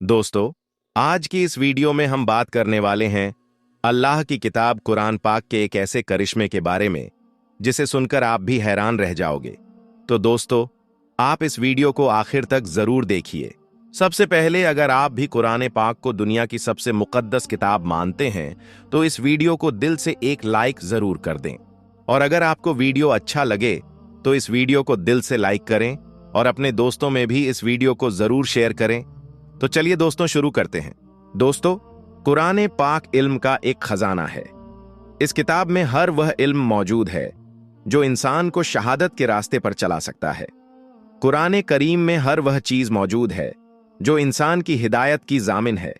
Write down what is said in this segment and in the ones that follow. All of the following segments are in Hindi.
दोस्तों, आज की इस वीडियो में हम बात करने वाले हैं अल्लाह की किताब कुरान पाक के एक ऐसे करिश्मे के बारे में जिसे सुनकर आप भी हैरान रह जाओगे। तो दोस्तों, आप इस वीडियो को आखिर तक जरूर देखिए। सबसे पहले, अगर आप भी कुरान पाक को दुनिया की सबसे मुकद्दस किताब मानते हैं तो इस वीडियो को दिल से एक लाइक जरूर कर दें। और अगर आपको वीडियो अच्छा लगे तो इस वीडियो को दिल से लाइक करें और अपने दोस्तों में भी इस वीडियो को जरूर शेयर करें। तो चलिए दोस्तों, शुरू करते हैं। दोस्तों, कुरान पाक इल्म का एक खजाना है। इस किताब में हर वह इल्म मौजूद है जो इंसान को शहादत के रास्ते पर चला सकता है। कुरान करीम में हर वह चीज मौजूद है जो इंसान की हिदायत की जामिन है।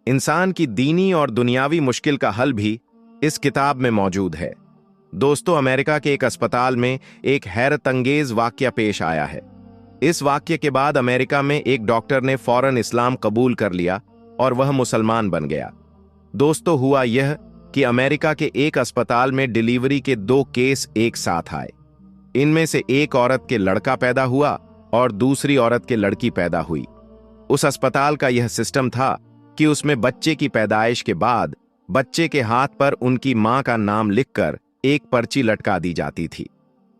इंसान की दीनी और दुनियावी मुश्किल का हल भी इस किताब में मौजूद है। दोस्तों, अमेरिका के एक अस्पताल में एक हैरतअंगेज वाकया पेश आया है। इस वाकये के बाद अमेरिका में एक डॉक्टर ने फौरन इस्लाम कबूल कर लिया और वह मुसलमान बन गया। दोस्तों, हुआ यह कि अमेरिका के एक अस्पताल में डिलीवरी के 2 केस एक साथ आए। इनमें से एक औरत के लड़का पैदा हुआ और दूसरी औरत के लड़की पैदा हुई। उस अस्पताल का यह सिस्टम था कि उसमें बच्चे की पैदाइश के बाद बच्चे के हाथ पर उनकी मां का नाम लिखकर एक पर्ची लटका दी जाती थी।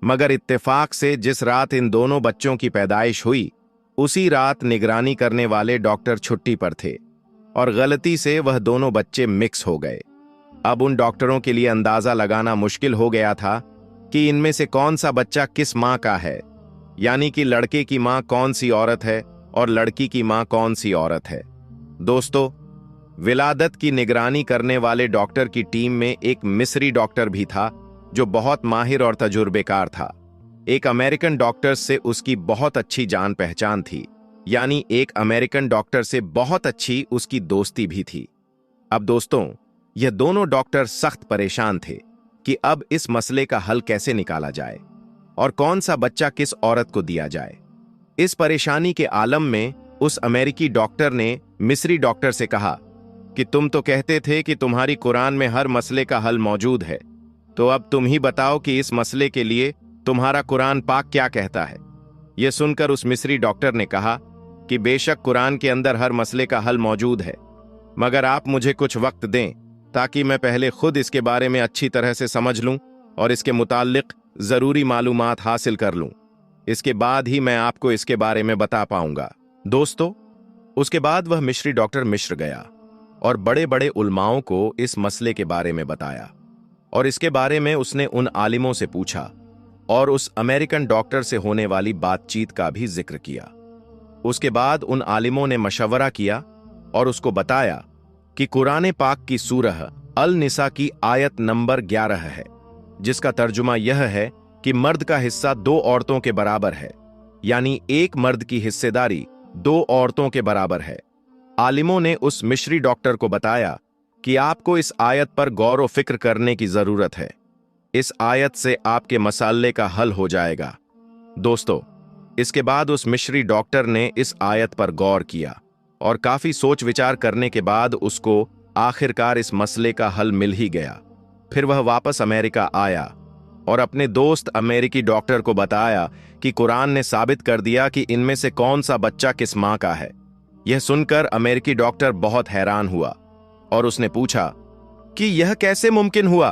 मगर इत्तेफाक से जिस रात इन दोनों बच्चों की पैदाइश हुई, उसी रात निगरानी करने वाले डॉक्टर छुट्टी पर थे और गलती से वह दोनों बच्चे मिक्स हो गए। अब उन डॉक्टरों के लिए अंदाजा लगाना मुश्किल हो गया था कि इनमें से कौन सा बच्चा किस मां का है, यानी कि लड़के की मां कौन सी औरत है और लड़की की मां कौन सी औरत है। दोस्तों, विलादत की निगरानी करने वाले डॉक्टर की टीम में एक मिस्री डॉक्टर भी था जो बहुत माहिर और तजुर्बेकार था। एक अमेरिकन डॉक्टर से उसकी बहुत अच्छी जान पहचान थी, यानी एक अमेरिकन डॉक्टर से बहुत अच्छी उसकी दोस्ती भी थी। अब दोस्तों, यह दोनों डॉक्टर सख्त परेशान थे कि अब इस मसले का हल कैसे निकाला जाए और कौन सा बच्चा किस औरत को दिया जाए। इस परेशानी के आलम में उस अमेरिकी डॉक्टर ने मिस्री डॉक्टर से कहा कि तुम तो कहते थे कि तुम्हारी कुरान में हर मसले का हल मौजूद है, तो अब तुम ही बताओ कि इस मसले के लिए तुम्हारा कुरान पाक क्या कहता है। यह सुनकर उस मिस्री डॉक्टर ने कहा कि बेशक कुरान के अंदर हर मसले का हल मौजूद है, मगर आप मुझे कुछ वक्त दें ताकि मैं पहले खुद इसके बारे में अच्छी तरह से समझ लूं और इसके मुताल्लिक जरूरी मालूमात हासिल कर लूं। इसके बाद ही मैं आपको इसके बारे में बता पाऊंगा। दोस्तों, उसके बाद वह मिस्री डॉक्टर मिस्र गया और बड़े बड़े उलमाओं को इस मसले के बारे में बताया और इसके बारे में उसने उन आलिमों से पूछा और उस अमेरिकन डॉक्टर से होने वाली बातचीत का भी जिक्र किया। उसके बाद उन आलिमों ने मशवरा किया और उसको बताया कि कुरान पाक की सूरह अल निसा की आयत नंबर 11 है, जिसका तर्जुमा यह है कि मर्द का हिस्सा 2 औरतों के बराबर है, यानी एक मर्द की हिस्सेदारी 2 औरतों के बराबर है। आलिमों ने उस मिस्री डॉक्टर को बताया कि आपको इस आयत पर गौर व फिक्र करने की जरूरत है। इस आयत से आपके मसाले का हल हो जाएगा। दोस्तों, इसके बाद उस मिस्री डॉक्टर ने इस आयत पर गौर किया और काफी सोच विचार करने के बाद उसको आखिरकार इस मसले का हल मिल ही गया। फिर वह वापस अमेरिका आया और अपने दोस्त अमेरिकी डॉक्टर को बताया कि कुरान ने साबित कर दिया कि इनमें से कौन सा बच्चा किस मां का है। यह सुनकर अमेरिकी डॉक्टर बहुत हैरान हुआ और उसने पूछा कि यह कैसे मुमकिन हुआ।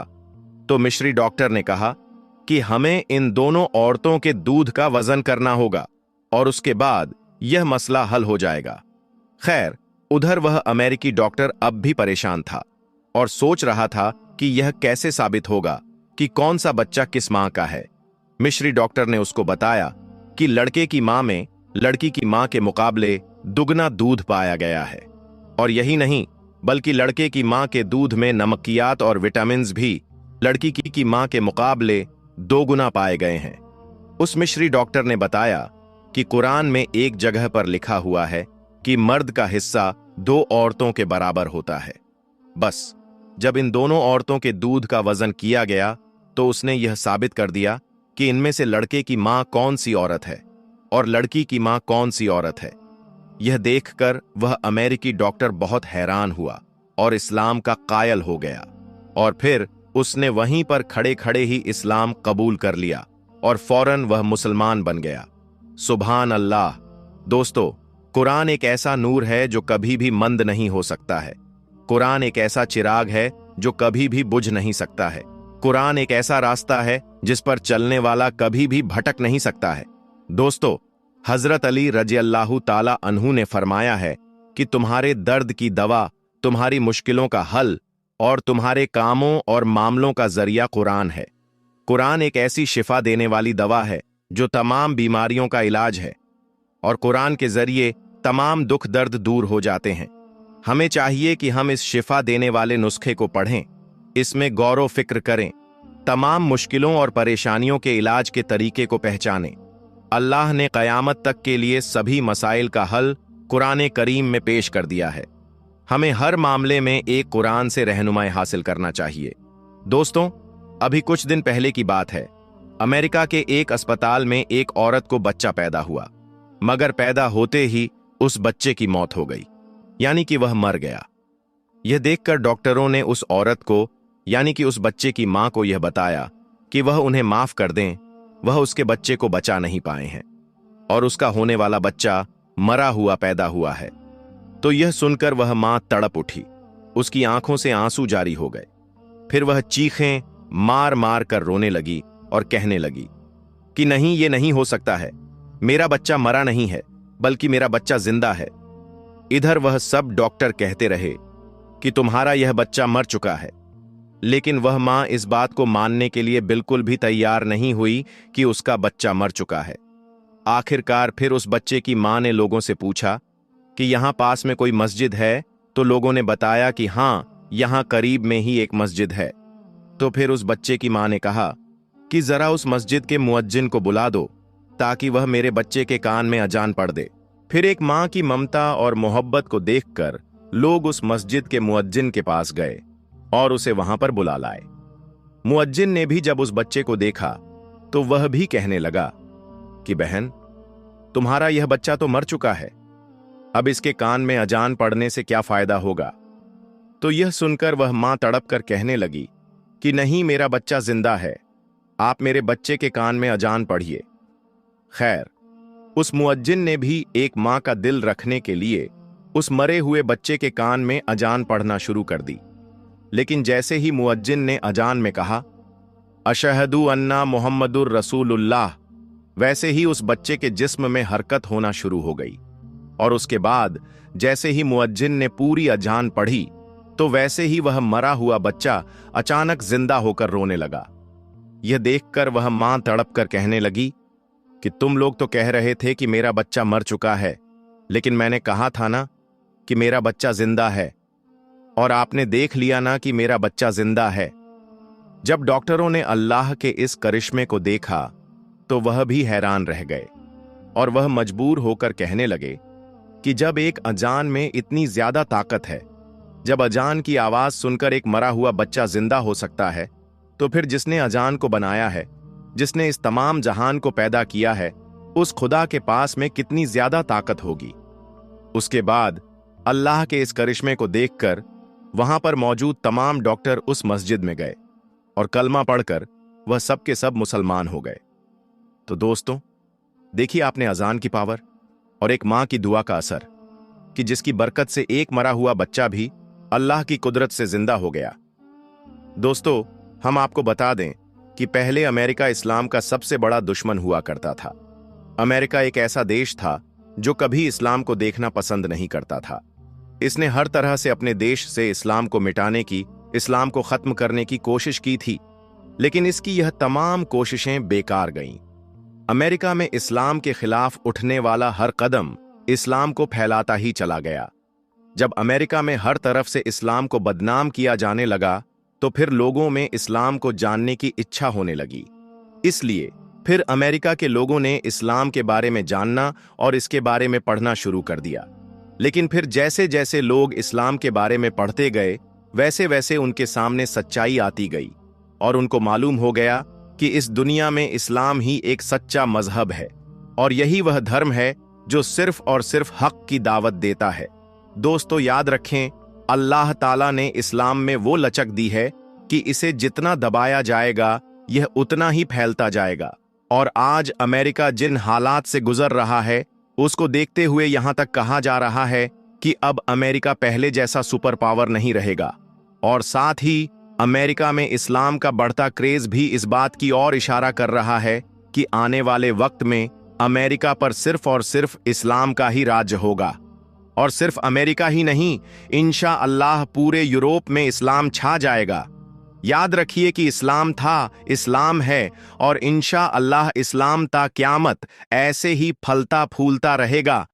तो मिस्री डॉक्टर ने कहा कि हमें इन दोनों औरतों के दूध का वजन करना होगा और उसके बाद यह मसला हल हो जाएगा। खैर, उधर वह अमेरिकी डॉक्टर अब भी परेशान था और सोच रहा था कि यह कैसे साबित होगा कि कौन सा बच्चा किस मां का है। मिस्री डॉक्टर ने उसको बताया कि लड़के की मां में लड़की की मां के मुकाबले दुगना दूध पाया गया है, और यही नहीं बल्कि लड़के की मां के दूध में नमकियात और विटामिन भी लड़की की मां के मुकाबले 2 गुना पाए गए हैं। उस मिस्री डॉक्टर ने बताया कि कुरान में एक जगह पर लिखा हुआ है कि मर्द का हिस्सा 2 औरतों के बराबर होता है। बस जब इन दोनों औरतों के दूध का वजन किया गया तो उसने यह साबित कर दिया कि इनमें से लड़के की मां कौन सी औरत है और लड़की की मां कौन सी औरत है। यह देखकर वह अमेरिकी डॉक्टर बहुत हैरान हुआ और इस्लाम का कायल हो गया, और फिर उसने वहीं पर खड़े खड़े ही इस्लाम कबूल कर लिया और फौरन वह मुसलमान बन गया। सुभान अल्लाह। दोस्तों, कुरान एक ऐसा नूर है जो कभी भी मंद नहीं हो सकता है। कुरान एक ऐसा चिराग है जो कभी भी बुझ नहीं सकता है। कुरान एक ऐसा रास्ता है जिस पर चलने वाला कभी भी भटक नहीं सकता है। दोस्तों, हजरत अली रजी अल्लाहु ताला अन्हु ने फरमाया है कि तुम्हारे दर्द की दवा, तुम्हारी मुश्किलों का हल और तुम्हारे कामों और मामलों का जरिया कुरान है। कुरान एक ऐसी शिफा देने वाली दवा है जो तमाम बीमारियों का इलाज है और कुरान के जरिए तमाम दुख दर्द दूर हो जाते हैं। हमें चाहिए कि हम इस शिफा देने वाले नुस्खे को पढ़ें, इसमें गौर फिक्र करें, तमाम मुश्किलों और परेशानियों के इलाज के तरीके को पहचानें। अल्लाह ने क़यामत तक के लिए सभी मसाइल का हल कुरान करीम में पेश कर दिया है। हमें हर मामले में एक कुरान से रहनुमाई हासिल करना चाहिए। दोस्तों, अभी कुछ दिन पहले की बात है। अमेरिका के एक अस्पताल में एक औरत को बच्चा पैदा हुआ, मगर पैदा होते ही उस बच्चे की मौत हो गई, यानी कि वह मर गया। यह देखकर डॉक्टरों ने उस औरत को, यानी कि उस बच्चे की मां को यह बताया कि वह उन्हें माफ कर दें, वह उसके बच्चे को बचा नहीं पाए हैं और उसका होने वाला बच्चा मरा हुआ पैदा हुआ है। तो यह सुनकर वह मां तड़प उठी, उसकी आंखों से आंसू जारी हो गए। फिर वह चीखें मार मार कर रोने लगी और कहने लगी कि नहीं, ये नहीं हो सकता है, मेरा बच्चा मरा नहीं है, बल्कि मेरा बच्चा जिंदा है। इधर वह सब डॉक्टर कहते रहे कि तुम्हारा यह बच्चा मर चुका है, लेकिन वह मां इस बात को मानने के लिए बिल्कुल भी तैयार नहीं हुई कि उसका बच्चा मर चुका है। आखिरकार फिर उस बच्चे की मां ने लोगों से पूछा कि यहां पास में कोई मस्जिद है, तो लोगों ने बताया कि हां, यहां करीब में ही एक मस्जिद है। तो फिर उस बच्चे की मां ने कहा कि जरा उस मस्जिद के मुअज्जिन को बुला दो ताकि वह मेरे बच्चे के कान में अजान पढ़ दे। फिर एक मां की ममता और मोहब्बत को देखकर लोग उस मस्जिद के मुअज्जिन के पास गए और उसे वहां पर बुला लाए। मुअज्जिन ने भी जब उस बच्चे को देखा तो वह भी कहने लगा कि बहन, तुम्हारा यह बच्चा तो मर चुका है, अब इसके कान में अजान पढ़ने से क्या फायदा होगा। तो यह सुनकर वह मां तड़प कर कहने लगी कि नहीं, मेरा बच्चा जिंदा है, आप मेरे बच्चे के कान में अजान पढ़िए। खैर, उस मुअज्जिन ने भी एक मां का दिल रखने के लिए उस मरे हुए बच्चे के कान में अजान पढ़ना शुरू कर दी। लेकिन जैसे ही मुअज्जिन ने अजान में कहा अशहदु अन्ना मुहम्मदुर रसूलुल्लाह, वैसे ही उस बच्चे के जिस्म में हरकत होना शुरू हो गई और उसके बाद जैसे ही मुअज्जिन ने पूरी अजान पढ़ी तो वैसे ही वह मरा हुआ बच्चा अचानक जिंदा होकर रोने लगा। यह देखकर वह मां तड़प कर कहने लगी कि तुम लोग तो कह रहे थे कि मेरा बच्चा मर चुका है, लेकिन मैंने कहा था ना कि मेरा बच्चा जिंदा है, और आपने देख लिया ना कि मेरा बच्चा जिंदा है। जब डॉक्टरों ने अल्लाह के इस करिश्मे को देखा तो वह भी हैरान रह गए और वह मजबूर होकर कहने लगे कि जब एक अजान में इतनी ज्यादा ताकत है, जब अजान की आवाज सुनकर एक मरा हुआ बच्चा जिंदा हो सकता है, तो फिर जिसने अजान को बनाया है, जिसने इस तमाम जहान को पैदा किया है, उस खुदा के पास में कितनी ज्यादा ताकत होगी। उसके बाद अल्लाह के इस करिश्मे को देखकर वहां पर मौजूद तमाम डॉक्टर उस मस्जिद में गए और कलमा पढ़कर वह सब के सब मुसलमान हो गए। तो दोस्तों, देखिए आपने अजान की पावर और एक मां की दुआ का असर, कि जिसकी बरकत से एक मरा हुआ बच्चा भी अल्लाह की कुदरत से जिंदा हो गया। दोस्तों, हम आपको बता दें कि पहले अमेरिका इस्लाम का सबसे बड़ा दुश्मन हुआ करता था। अमेरिका एक ऐसा देश था जो कभी इस्लाम को देखना पसंद नहीं करता था। इसने हर तरह से अपने देश से इस्लाम को मिटाने की, इस्लाम को खत्म करने की कोशिश की थी, लेकिन इसकी यह तमाम कोशिशें बेकार गईं। अमेरिका में इस्लाम के खिलाफ उठने वाला हर कदम इस्लाम को फैलाता ही चला गया। जब अमेरिका में हर तरफ से इस्लाम को बदनाम किया जाने लगा तो फिर लोगों में इस्लाम को जानने की इच्छा होने लगी। इसलिए फिर अमेरिका के लोगों ने इस्लाम के बारे में जानना और इसके बारे में पढ़ना शुरू कर दिया। लेकिन फिर जैसे जैसे लोग इस्लाम के बारे में पढ़ते गए, वैसे वैसे उनके सामने सच्चाई आती गई और उनको मालूम हो गया कि इस दुनिया में इस्लाम ही एक सच्चा मजहब है और यही वह धर्म है जो सिर्फ और सिर्फ हक की दावत देता है। दोस्तों, याद रखें, अल्लाह ताला ने इस्लाम में वो लचक दी है कि इसे जितना दबाया जाएगा यह उतना ही फैलता जाएगा। और आज अमेरिका जिन हालात से गुजर रहा है उसको देखते हुए यहां तक कहा जा रहा है कि अब अमेरिका पहले जैसा सुपर पावर नहीं रहेगा, और साथ ही अमेरिका में इस्लाम का बढ़ता क्रेज भी इस बात की ओर इशारा कर रहा है कि आने वाले वक्त में अमेरिका पर सिर्फ और सिर्फ इस्लाम का ही राज्य होगा। और सिर्फ अमेरिका ही नहीं, इंशा अल्लाह पूरे यूरोप में इस्लाम छा जाएगा। याद रखिए कि इस्लाम था, इस्लाम है, और इंशा अल्लाह इस्लाम ता क़यामत ऐसे ही फलता फूलता रहेगा।